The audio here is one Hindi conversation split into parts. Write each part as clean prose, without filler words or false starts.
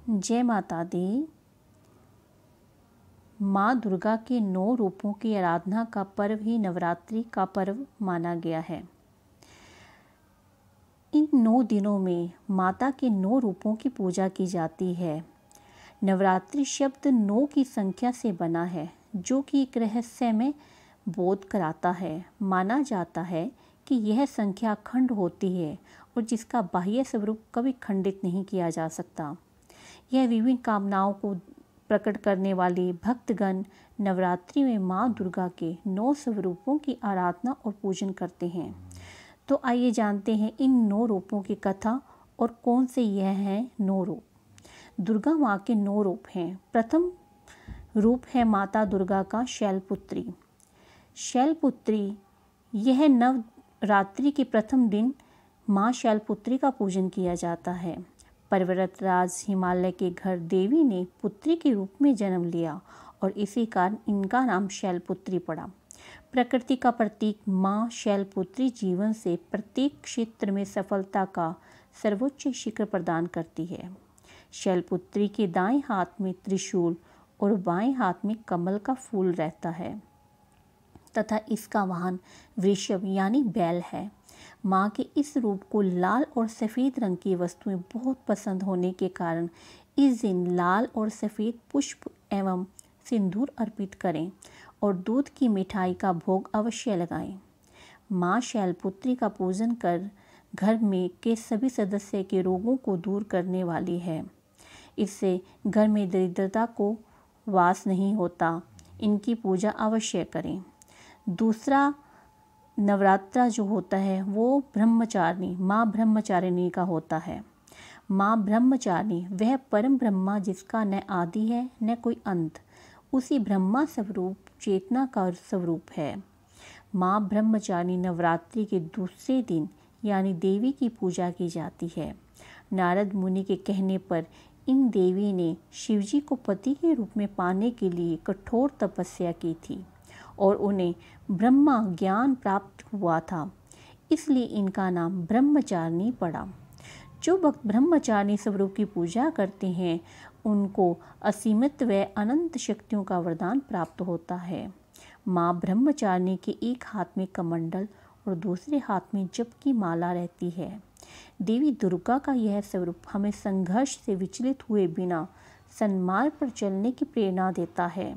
जय माता दी। माँ दुर्गा के 9 रूपों की आराधना का पर्व ही नवरात्रि का पर्व माना गया है। इन 9 दिनों में माता के 9 रूपों की पूजा की जाती है। नवरात्रि शब्द 9 की संख्या से बना है, जो कि एक रहस्यमय बोध कराता है। माना जाता है कि यह संख्या अखंड होती है और जिसका बाह्य स्वरूप कभी खंडित नहीं किया जा सकता। यह विभिन्न कामनाओं को प्रकट करने वाली भक्तगण नवरात्रि में माँ दुर्गा के 9 स्वरूपों की आराधना और पूजन करते हैं। तो आइए जानते हैं इन 9 रूपों की कथा और कौन से यह हैं 9 रूप। दुर्गा माँ के 9 रूप हैं। प्रथम रूप है माता दुर्गा का शैलपुत्री। शैलपुत्री, यह नवरात्रि के प्रथम दिन माँ शैलपुत्री का पूजन किया जाता है। पर्वतराज हिमालय के घर देवी ने पुत्री के रूप में जन्म लिया और इसी कारण इनका नाम शैलपुत्री पड़ा। प्रकृति का प्रतीक माँ शैलपुत्री जीवन से प्रत्येक क्षेत्र में सफलता का सर्वोच्च शिखर प्रदान करती है। शैलपुत्री के दाएं हाथ में त्रिशूल और बाएं हाथ में कमल का फूल रहता है तथा इसका वाहन वृषभ यानी बैल है। माँ के इस रूप को लाल और सफ़ेद रंग की वस्तुएं बहुत पसंद होने के कारण इस दिन लाल और सफ़ेद पुष्प एवं सिंदूर अर्पित करें और दूध की मिठाई का भोग अवश्य लगाएं। माँ शैलपुत्री का पूजन कर घर में के सभी सदस्य के रोगों को दूर करने वाली है। इससे घर में दरिद्रता को वास नहीं होता। इनकी पूजा अवश्य करें। दूसरा नवरात्रा जो होता है वो ब्रह्मचारिणी माँ ब्रह्मचारिणी का होता है। माँ ब्रह्मचारिणी वह परम ब्रह्मा जिसका न आदि है न कोई अंत, उसी ब्रह्मा स्वरूप चेतना का स्वरूप है। माँ ब्रह्मचारिणी नवरात्रि के दूसरे दिन यानी देवी की पूजा की जाती है। नारद मुनि के कहने पर इन देवी ने शिवजी को पति के रूप में पाने के लिए कठोर तपस्या की थी और उन्हें ब्रह्मा ज्ञान प्राप्त हुआ था, इसलिए इनका नाम ब्रह्मचारिणी पड़ा। जो भक्त ब्रह्मचारिणी स्वरूप की पूजा करते हैं उनको असीमित व अनंत शक्तियों का वरदान प्राप्त होता है। माँ ब्रह्मचारिणी के एक हाथ में कमंडल और दूसरे हाथ में जप की माला रहती है। देवी दुर्गा का यह स्वरूप हमें संघर्ष से विचलित हुए बिना सन्मार्ग पर चलने की प्रेरणा देता है।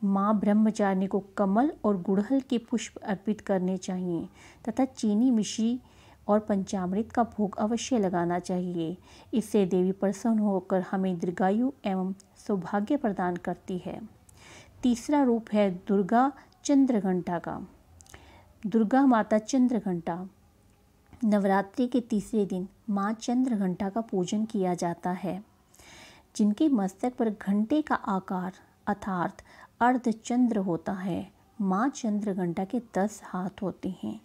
माँ ब्रह्मचारिणी को कमल और गुड़हल के पुष्प अर्पित करने चाहिए तथा चीनी मिश्री और पंचामृत का भोग अवश्य लगाना चाहिए। इससे देवी प्रसन्न होकर हमें दीर्घायु एवं सौभाग्य प्रदान करती है। तीसरा रूप है दुर्गा चंद्रघंटा का। दुर्गा माता चंद्रघंटा, नवरात्रि के तीसरे दिन माँ चंद्रघंटा का पूजन किया जाता है, जिनके मस्तक पर घंटे का आकार अर्थात अर्धचंद्र होता है। माँ चंद्रघंटा के 10 हाथ होते हैं,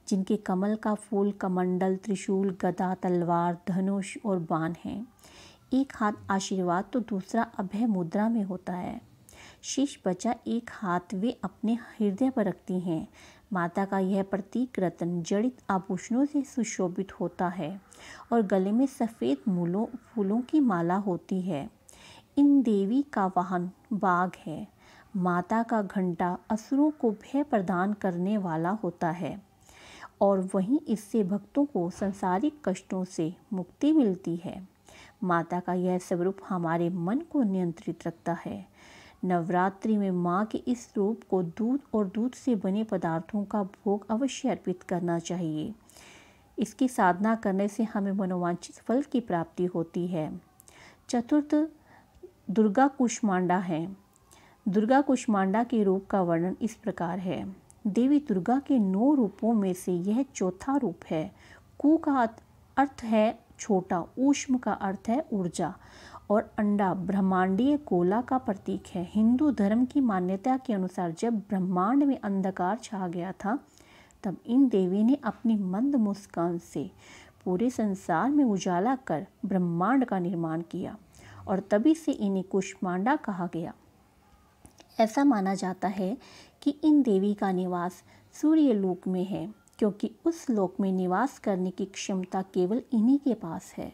जिनके कमल का फूल, कमंडल, त्रिशूल, गदा, तलवार, धनुष और बाण हैं। एक हाथ आशीर्वाद तो दूसरा अभय मुद्रा में होता है। शेष बचा एक हाथ वे अपने हृदय पर रखती हैं। माता का यह प्रतीक रत्न जड़ित आभूषणों से सुशोभित होता है और गले में सफ़ेद फूलों की माला होती है। इन देवी का वाहन बाघ है। माता का घंटा असुरों को भय प्रदान करने वाला होता है और वहीं इससे भक्तों को सांसारिक कष्टों से मुक्ति मिलती है। माता का यह स्वरूप हमारे मन को नियंत्रित रखता है। नवरात्रि में माँ के इस रूप को दूध और दूध से बने पदार्थों का भोग अवश्य अर्पित करना चाहिए। इसकी साधना करने से हमें मनोवांछित फल की प्राप्ति होती है। चतुर्थ दुर्गा कुष्मांडा है। दुर्गा कुष्मांडा के रूप का वर्णन इस प्रकार है। देवी दुर्गा के 9 रूपों में से यह चौथा रूप है। कु का अर्थ है छोटा, ऊष्म का अर्थ है ऊर्जा और अंडा ब्रह्मांडीय गोला का प्रतीक है। हिंदू धर्म की मान्यता के अनुसार जब ब्रह्मांड में अंधकार छा गया था तब इन देवी ने अपनी मंद मुस्कान से पूरे संसार में उजाला कर ब्रह्मांड का निर्माण किया और तभी से इन्हें कुष्मांडा कहा गया। ऐसा माना जाता है कि इन देवी का निवास सूर्य लोक में है, क्योंकि उस लोक में निवास करने की क्षमता केवल इन्हीं के पास है।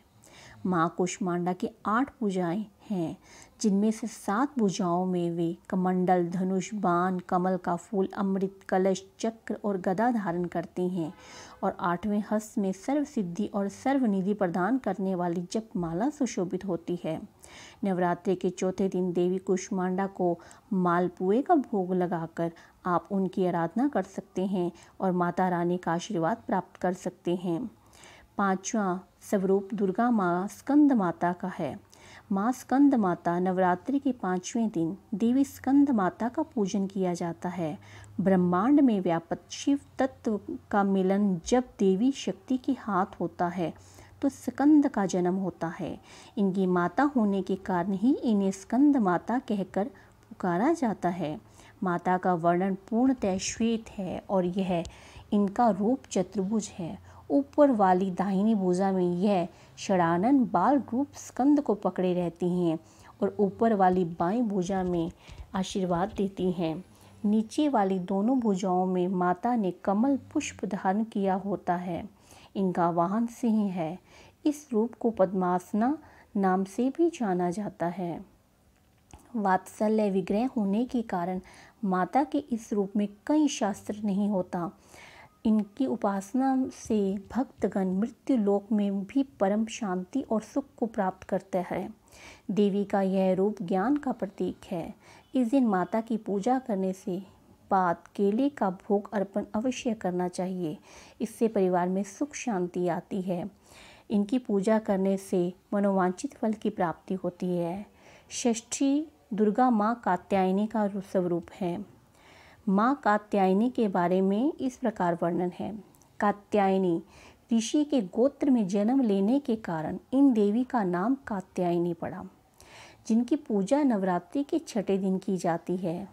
माँ कुष्मांडा की 8 भुजाएं हैं, जिनमें से 7 भुजाओं में वे कमंडल, धनुष, बाण, कमल का फूल, अमृत कलश, चक्र और गदा धारण करती हैं और 8वें हस्त में सर्व सिद्धि और सर्वनिधि प्रदान करने वाली जपमाला सुशोभित होती है। नवरात्रि के चौथे दिन देवी कुष्मांडा को मालपुए का भोग लगाकर आप उनकी आराधना कर सकते हैं और माता रानी का आशीर्वाद प्राप्त कर सकते हैं। 5वां स्वरूप दुर्गा माँ स्कंद माता का है। माँ स्कंद माता नवरात्रि के 5वें दिन देवी स्कंद माता का पूजन किया जाता है। ब्रह्मांड में व्याप्त शिव तत्व का मिलन जब देवी शक्ति के हाथ होता है तो स्कंद का जन्म होता है। इनकी माता होने के कारण ही इन्हें स्कंद माता कहकर पुकारा जाता है। माता का वर्णन पूर्णतः श्वेत है और यह इनका रूप चतुर्भुज है। ऊपर वाली दाहिनी भुजा में यह षडानन बाल रूप स्कंद को पकड़े रहती हैं और ऊपर वाली बाईं भुजा में आशीर्वाद देती हैं। नीचे वाली दोनों भुजाओं में माता ने कमल पुष्प धारण किया होता है। इनका वाहन सिंह है। इस रूप को पद्मासना नाम से भी जाना जाता है। वात्सल्य विग्रह होने के कारण माता के इस रूप में कई शास्त्र नहीं होता। इनकी उपासना से भक्तगण मृत्यु लोक में भी परम शांति और सुख को प्राप्त करते हैं। देवी का यह रूप ज्ञान का प्रतीक है। इस दिन माता की पूजा करने से बाद केले का भोग अर्पण अवश्य करना चाहिए। इससे परिवार में सुख शांति आती है। इनकी पूजा करने से मनोवांछित फल की प्राप्ति होती है। षष्ठी दुर्गा माँ कात्यायनी का स्वरूप है। माँ कात्यायनी के बारे में इस प्रकार वर्णन है। कात्यायनी ऋषि के गोत्र में जन्म लेने के कारण इन देवी का नाम कात्यायनी पड़ा, जिनकी पूजा नवरात्रि के 6ठे दिन की जाती है।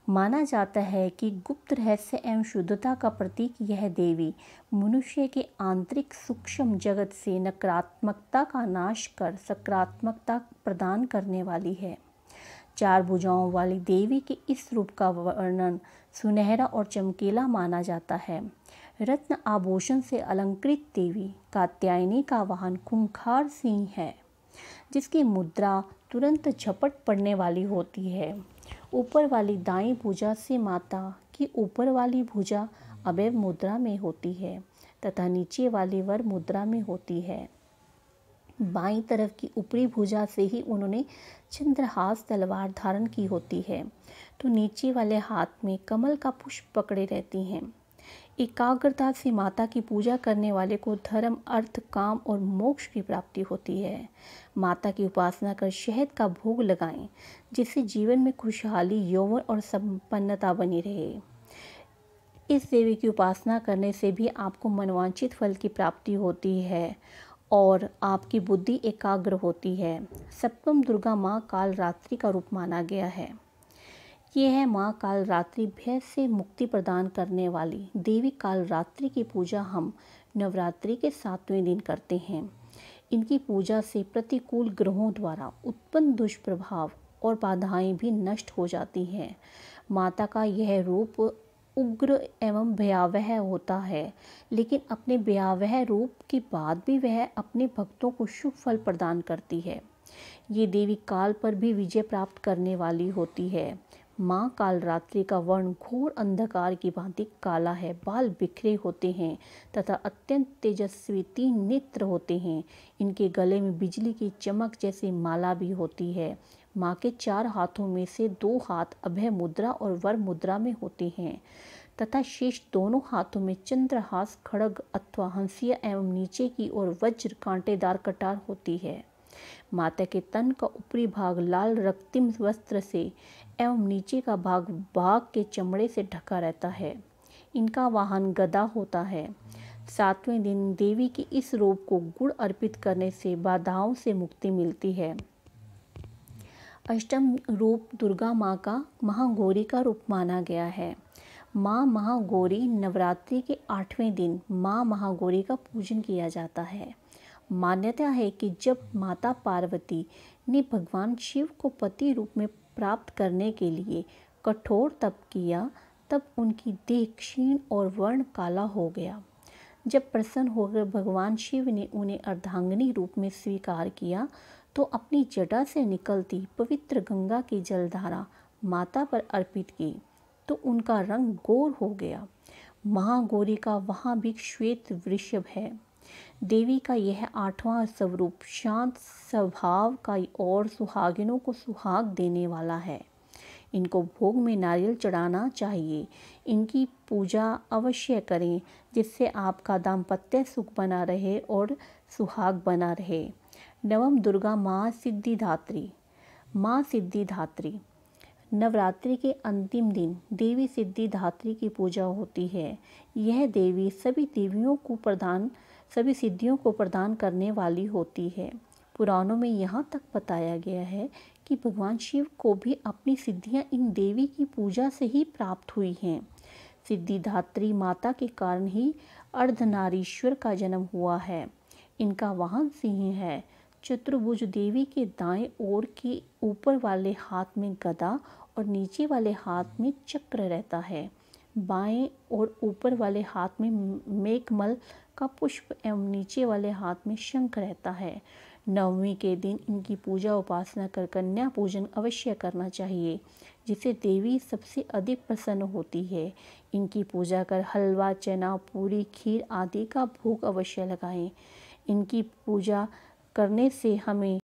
माना जाता है कि गुप्त रहस्य एवं शुद्धता का प्रतीक यह देवी मनुष्य के आंतरिक सूक्ष्म जगत से नकारात्मकता का नाश कर सकारात्मकता प्रदान करने वाली है। 4 भुजाओं वाली देवी के इस रूप का वर्णन सुनहरा और चमकीला माना जाता है। रत्न आभूषण से अलंकृत देवी कात्यायनी का वाहन खूंखार सिंह है, जिसकी मुद्रा तुरंत झपट पड़ने वाली होती है। ऊपर वाली दाईं भुजा से माता की ऊपर वाली भुजा अभय मुद्रा में होती है तथा नीचे वाली वर मुद्रा में होती है। बाईं तरफ की ऊपरी भुजा से ही उन्होंने चंद्रहास तलवार धारण की होती है, तो नीचे वाले हाथ में कमल का पुष्प पकड़े रहती हैं। एकाग्रता से माता की पूजा करने वाले को धर्म, अर्थ, काम और मोक्ष की प्राप्ति होती है। माता की उपासना कर शहद का भोग लगाएं, जिससे जीवन में खुशहाली, यौवन और संपन्नता बनी रहे। इस देवी की उपासना करने से भी आपको मनवांछित फल की प्राप्ति होती है और आपकी बुद्धि एकाग्र होती है। सप्तम दुर्गा माँ कालरात्रि का रूप माना गया है। यह है माँ कालरात्रि, भय से मुक्ति प्रदान करने वाली देवी। कालरात्रि की पूजा हम नवरात्रि के 7वें दिन करते हैं। इनकी पूजा से प्रतिकूल ग्रहों द्वारा उत्पन्न दुष्प्रभाव और बाधाएं भी नष्ट हो जाती हैं। माता का यह रूप उग्र एवं भयावह होता है, लेकिन अपने भयावह रूप के बाद भी वह अपने भक्तों को शुभ फल प्रदान करती है। ये देवी काल पर भी विजय प्राप्त करने वाली होती है। माँ कालरात्रि का वर्ण घोर अंधकार की भांति काला है। बाल बिखरे होते हैं तथा अत्यंत तेजस्वी 3 नेत्र होते हैं। इनके गले में बिजली की चमक जैसी माला भी होती है। माँ के 4 हाथों में से 2 हाथ अभय मुद्रा और वर मुद्रा में होते हैं तथा शेष दोनों हाथों में चंद्रहास, खड्ग अथवा हंसिया एवं नीचे की ओर वज्र कांटेदार कटार होती है। माता के तन का ऊपरी भाग लाल रक्तिम वस्त्र से एवं नीचे का भाग बाघ के चमड़े से ढका रहता है। इनका वाहन गदा होता है। 7वें दिन देवी के इस रूप को गुड़ अर्पित करने से बाधाओं से मुक्ति मिलती है। अष्टम रूप दुर्गा माँ का महागौरी का रूप माना गया है। माँ महागौरी नवरात्रि के 8वें दिन माँ महागौरी का पूजन किया जाता है। मान्यता है कि जब माता पार्वती ने भगवान शिव को पति रूप में प्राप्त करने के लिए कठोर तप किया, तब उनकी देह क्षीण और वर्ण काला हो गया। जब प्रसन्न होकर भगवान शिव ने उन्हें अर्धांगिनी रूप में स्वीकार किया तो अपनी जटा से निकलती पवित्र गंगा की जलधारा माता पर अर्पित की तो उनका रंग गोर हो गया। महागौरी का वहाँ भी श्वेत वृषभ है। देवी का यह 8वां स्वरूप शांत स्वभाव का और सुहागिनों को सुहाग देने वाला है। इनको भोग में नारियल चढ़ाना चाहिए। इनकी पूजा अवश्य करें जिससे आपका दाम्पत्य सुख बना रहे और सुहाग बना रहे। नवम दुर्गा माँ सिद्धिदात्री। माँ सिद्धिदात्री नवरात्रि के अंतिम दिन देवी सिद्धिदात्री की पूजा होती है। यह देवी सभी सिद्धियों को प्रदान करने वाली होती है। पुराणों में यहाँ तक बताया गया है कि भगवान शिव को भी अपनी सिद्धियाँ इन देवी की पूजा से ही प्राप्त हुई हैं। सिद्धिदात्री माता के कारण ही अर्धनारीश्वर का जन्म हुआ है। इनका वाहन सिंह है। चतुर्भुज देवी के दाएं ओर के ऊपर वाले हाथ में गदा और नीचे वाले हाथ में चक्र रहता है। बाएं और ऊपर वाले हाथ में मेघमल का पुष्प एवं नीचे वाले हाथ में शंख रहता है। नवमी के दिन इनकी पूजा उपासना कर कन्या पूजन अवश्य करना चाहिए जिससे देवी सबसे अधिक प्रसन्न होती है। इनकी पूजा कर हलवा, चना, पूरी, खीर आदि का भोग अवश्य लगाएं। इनकी पूजा करने से हमें